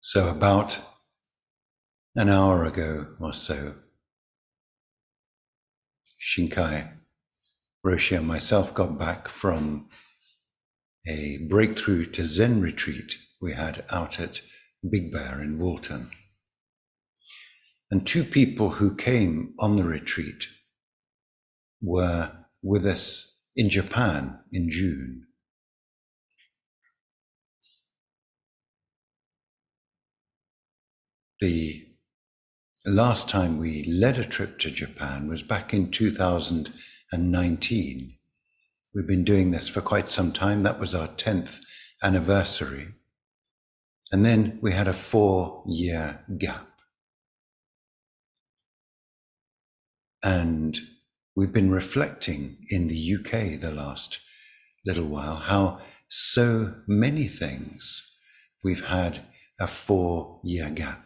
So about an hour ago or so, Shinkai, Roshi and myself got back from a breakthrough to Zen Retreat we had out at Big Bear in Walton. And two people who came on the retreat were with us in Japan in June. The last time we led a trip to Japan was back in 2019. We've been doing this for quite some time. That was our 10th anniversary. And then we had a 4-year gap. And we've been reflecting in the UK the last little while how so many things we've had a 4-year gap.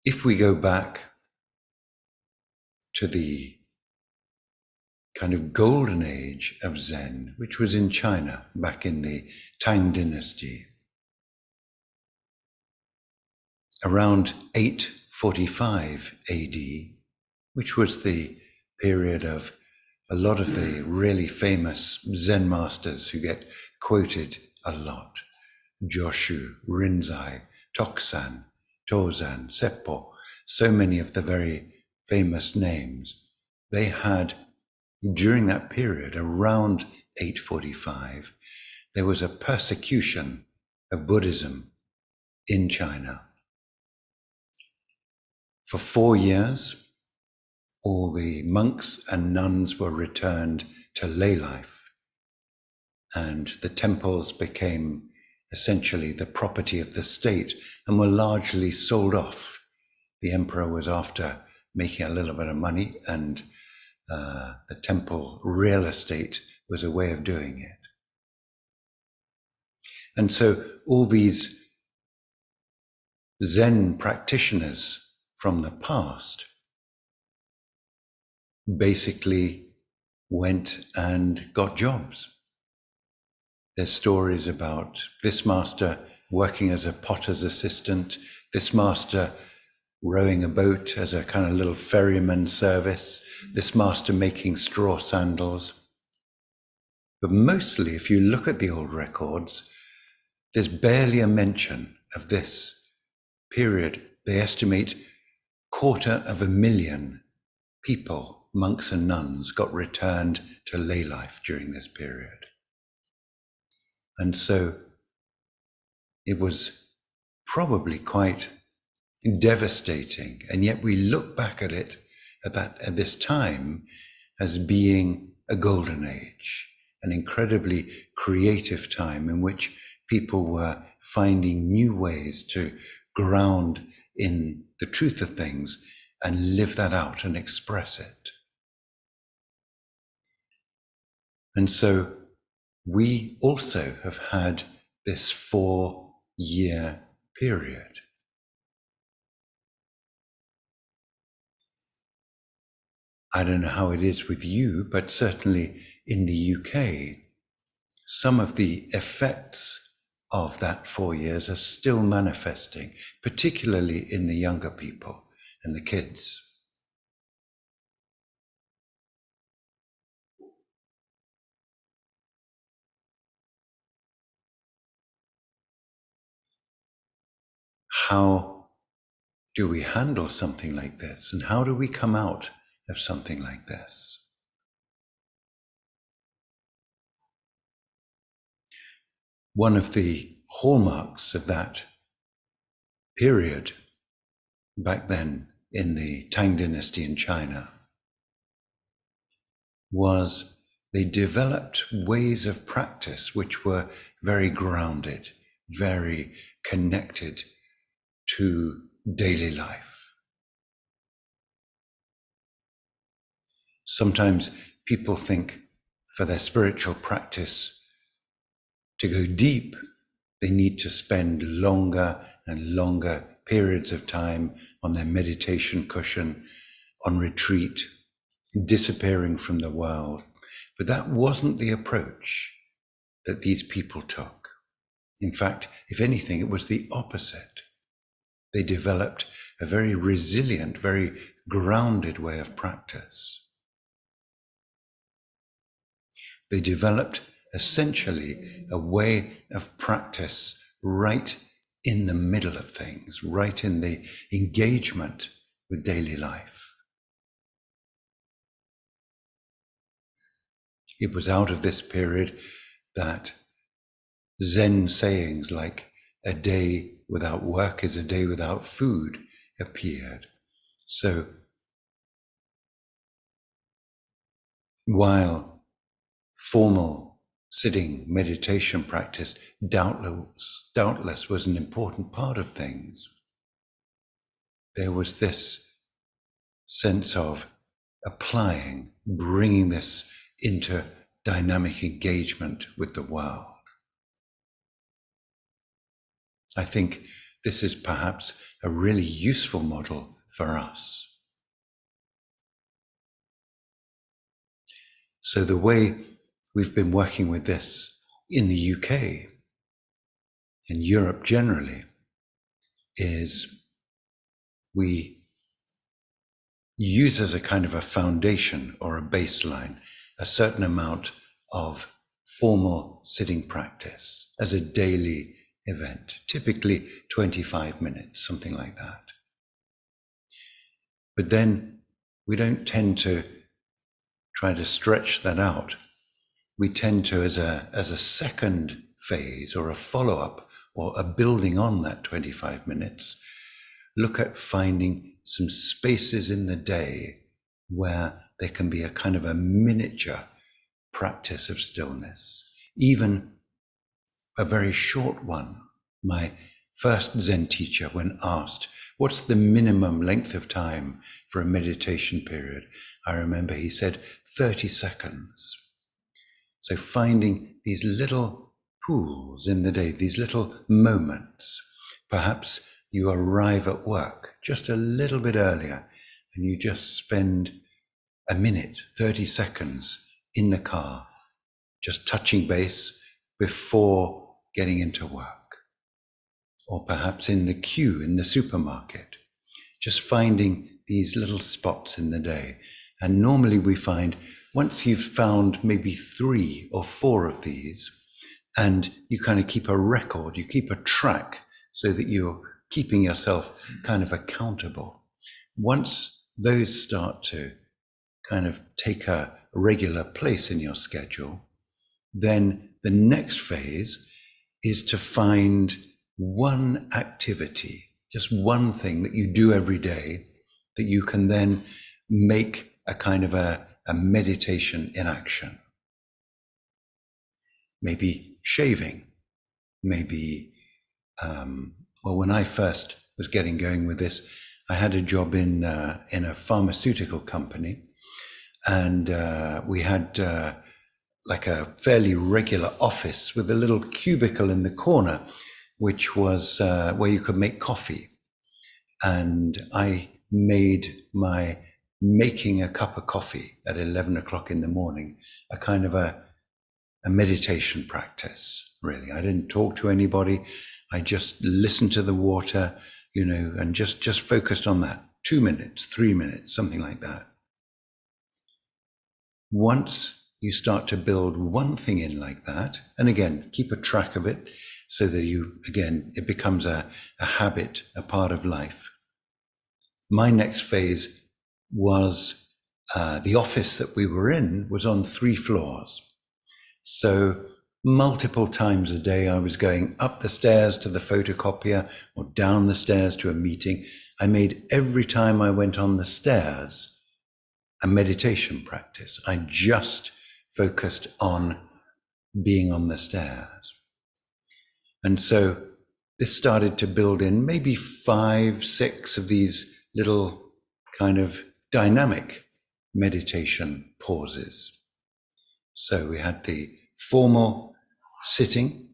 If we go back to the kind of golden age of Zen, which was in China back in the Tang dynasty, around 845 AD, which was the period of a lot of the really famous Zen masters who get quoted a lot, Joshu, Rinzai, Toksan, Tozan, Seppo, so many of the very famous names. They had, during that period, around 845, there was a persecution of Buddhism in China. For 4 years, all the monks and nuns were returned to lay life, and the temples became essentially the property of the state and were largely sold off. The emperor was after making a little bit of money, and the temple real estate was a way of doing it. And so all these Zen practitioners from the past basically went and got jobs. There's stories about this master working as a potter's assistant, this master rowing a boat as a kind of little ferryman service, this master making straw sandals. But mostly, if you look at the old records, there's barely a mention of this period. They estimate 250,000 people, monks and nuns, got returned to lay life during this period. And so it was probably quite devastating. And yet we look back at it at this time as being a golden age, an incredibly creative time in which people were finding new ways to ground in the truth of things and live that out and express it. And so we also have had this 4-year period. I don't know how it is with you, but certainly in the UK, some of the effects of that 4 years are still manifesting, particularly in the younger people and the kids. How do we handle something like this? And how do we come out of something like this? One of the hallmarks of that period back then in the Tang dynasty in China was they developed ways of practice which were very grounded, very connected to daily life. Sometimes people think for their spiritual practice to go deep, they need to spend longer and longer periods of time on their meditation cushion, on retreat, disappearing from the world. But that wasn't the approach that these people took. In fact, if anything, it was the opposite. They developed a very resilient, very grounded way of practice. They developed essentially a way of practice right in the middle of things, right in the engagement with daily life. It was out of this period that Zen sayings like a day without work is a day without food appeared. So while formal sitting meditation practice doubtless was an important part of things, there was this sense of applying, bringing this into dynamic engagement with the world. I think this is perhaps a really useful model for us. So the way we've been working with this in the UK and Europe generally is we use as a kind of a foundation or a baseline a certain amount of formal sitting practice as a daily event, typically 25 minutes, something like that. But then we don't tend to try to stretch that out. We tend to, as a second phase or a follow-up or a building on that 25 minutes, look at finding some spaces in the day where there can be a kind of a miniature practice of stillness, even a very short one. My first Zen teacher, when asked, what's the minimum length of time for a meditation period? I remember he said 30 seconds. So finding these little pools in the day, these little moments. Perhaps you arrive at work just a little bit earlier and you just spend a minute, 30 seconds in the car, just touching base before getting into work. Or perhaps in the queue in the supermarket, just finding these little spots in the day. And normally we find once you've found maybe 3 or 4 of these, and you kind of keep a record, you keep a track so that you're keeping yourself kind of accountable. Once those start to kind of take a regular place in your schedule, then the next phase is to find one activity, just one thing that you do every day that you can then make a kind of a meditation in action. Maybe shaving, maybe, well, when I first was getting going with this, I had a job in a pharmaceutical company, and we had like a fairly regular office with a little cubicle in the corner, which was where you could make coffee. And I made my making a cup of coffee at 11 o'clock in the morning a kind of a meditation practice, really. I didn't talk to anybody. I just listened to the water, and just focused on that. 2 minutes, 3 minutes, something like that. Once you start to build one thing in like that, and again, keep a track of it so that it becomes a habit, a part of life. My next phase was the office that we were in was on 3 floors. So multiple times a day, I was going up the stairs to the photocopier or down the stairs to a meeting. I made every time I went on the stairs a meditation practice. I just focused on being on the stairs. And so this started to build in maybe 5, 6 of these little kind of dynamic meditation pauses. So we had the formal sitting,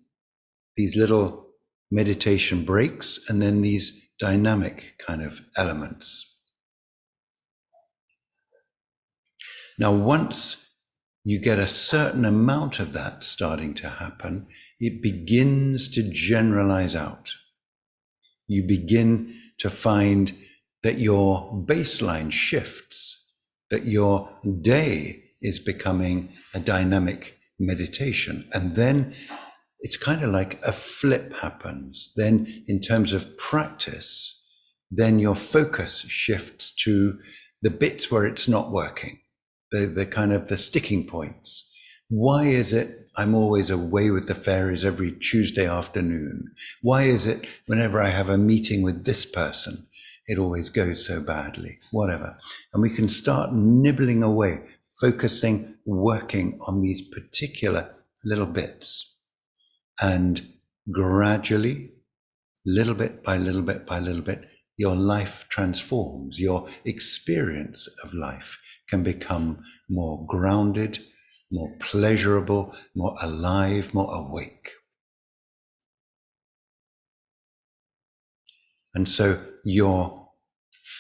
these little meditation breaks, and then these dynamic kind of elements. Now, once you get a certain amount of that starting to happen, it begins to generalize out. You begin to find that your baseline shifts, that your day is becoming a dynamic meditation. And then it's kind of like a flip happens. Then in terms of practice, then your focus shifts to the bits where it's not working, the kind of the sticking points. Why is it I'm always away with the fairies every Tuesday afternoon? Why is it whenever I have a meeting with this person, it always goes so badly? Whatever. And we can start nibbling away, focusing, working on these particular little bits. And gradually, little bit by little bit by little bit, your life transforms. Your experience of life can become more grounded, more pleasurable, more alive, more awake. And so your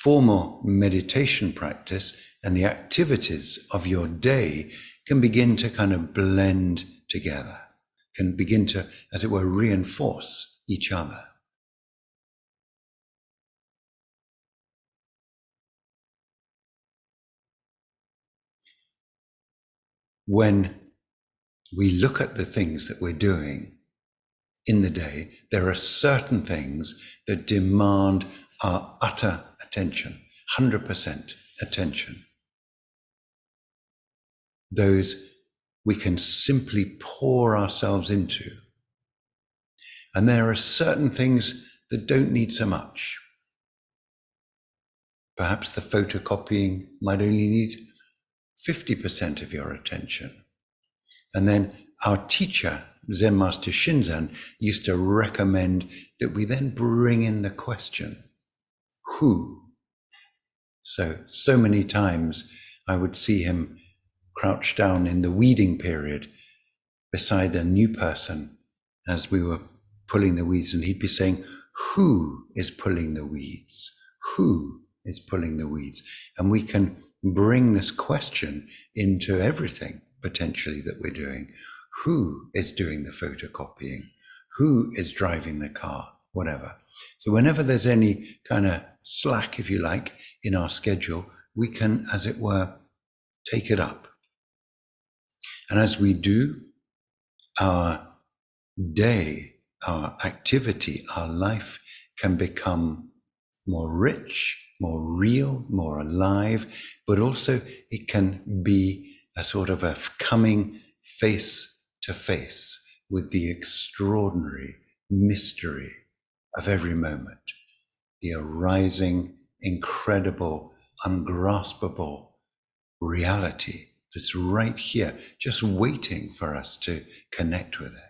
formal meditation practice and the activities of your day can begin to kind of blend together, can begin to, as it were, reinforce each other. When we look at the things that we're doing in the day, there are certain things that demand our utter attention, 100% attention. Those we can simply pour ourselves into. And there are certain things that don't need so much. Perhaps the photocopying might only need 50% of your attention. And then our teacher, Zen Master Shinzan, used to recommend that we then bring in the question, who? So many times I would see him crouch down in the weeding period beside a new person as we were pulling the weeds, and he'd be saying, who is pulling the weeds? Who is pulling the weeds? And we can bring this question into everything potentially that we're doing. Who is doing the photocopying? Who is driving the car? Whatever. So whenever there's any kind of slack, if you like, in our schedule, we can, as it were, take it up. And as we do, our day, our activity, our life can become more rich, more real, more alive, but also it can be a sort of a coming face to face with the extraordinary mystery of every moment, the arising, incredible, ungraspable reality that's right here, just waiting for us to connect with it.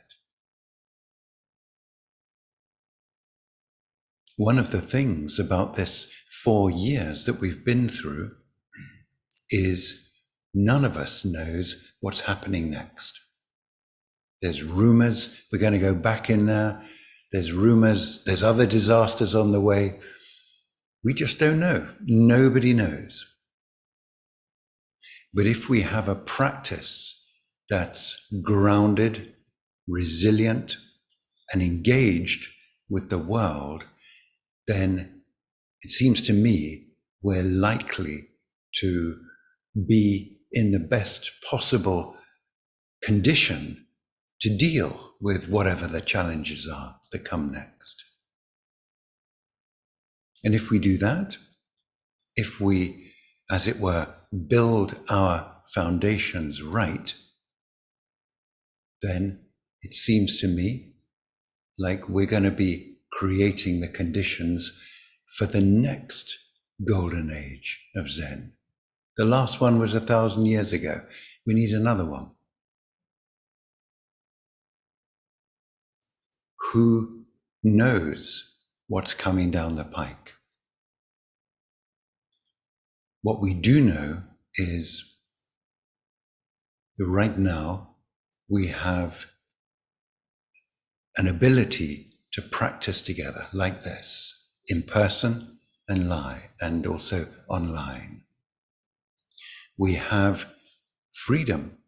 One of the things about this 4 years that we've been through is none of us knows what's happening next. There's rumors we're going to go back in there. There's rumors, there's other disasters on the way. We just don't know. Nobody knows. But if we have a practice that's grounded, resilient, and engaged with the world, then it seems to me we're likely to be in the best possible condition to deal with whatever the challenges are that come next. And if we do that, if we, as it were, build our foundations right, then it seems to me like we're going to be creating the conditions for the next golden age of Zen. The last one was 1,000 years ago. We need another one. Who knows what's coming down the pike? What we do know is that right now we have an ability to practice together like this, in person and also online. We have freedom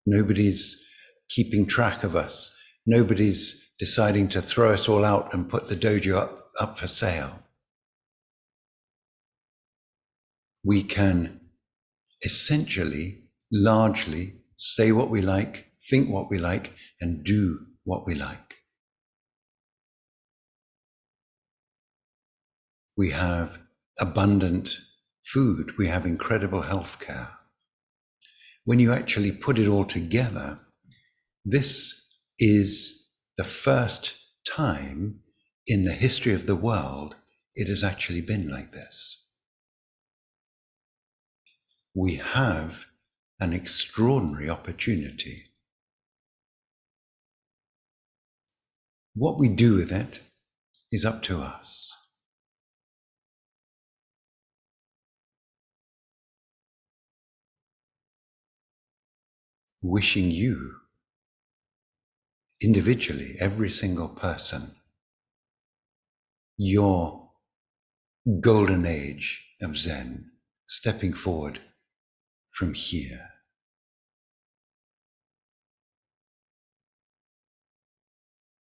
Nobody's keeping track of us. Nobody's deciding to throw us all out and put the dojo up for sale. We can essentially, largely, say what we like, think what we like, and do what we like. We have abundant food. We have incredible healthcare. When you actually put it all together, this is the first time in the history of the world it has actually been like this. We have an extraordinary opportunity. What we do with it is up to us. Wishing you, individually, every single person, your golden age of Zen, stepping forward from here.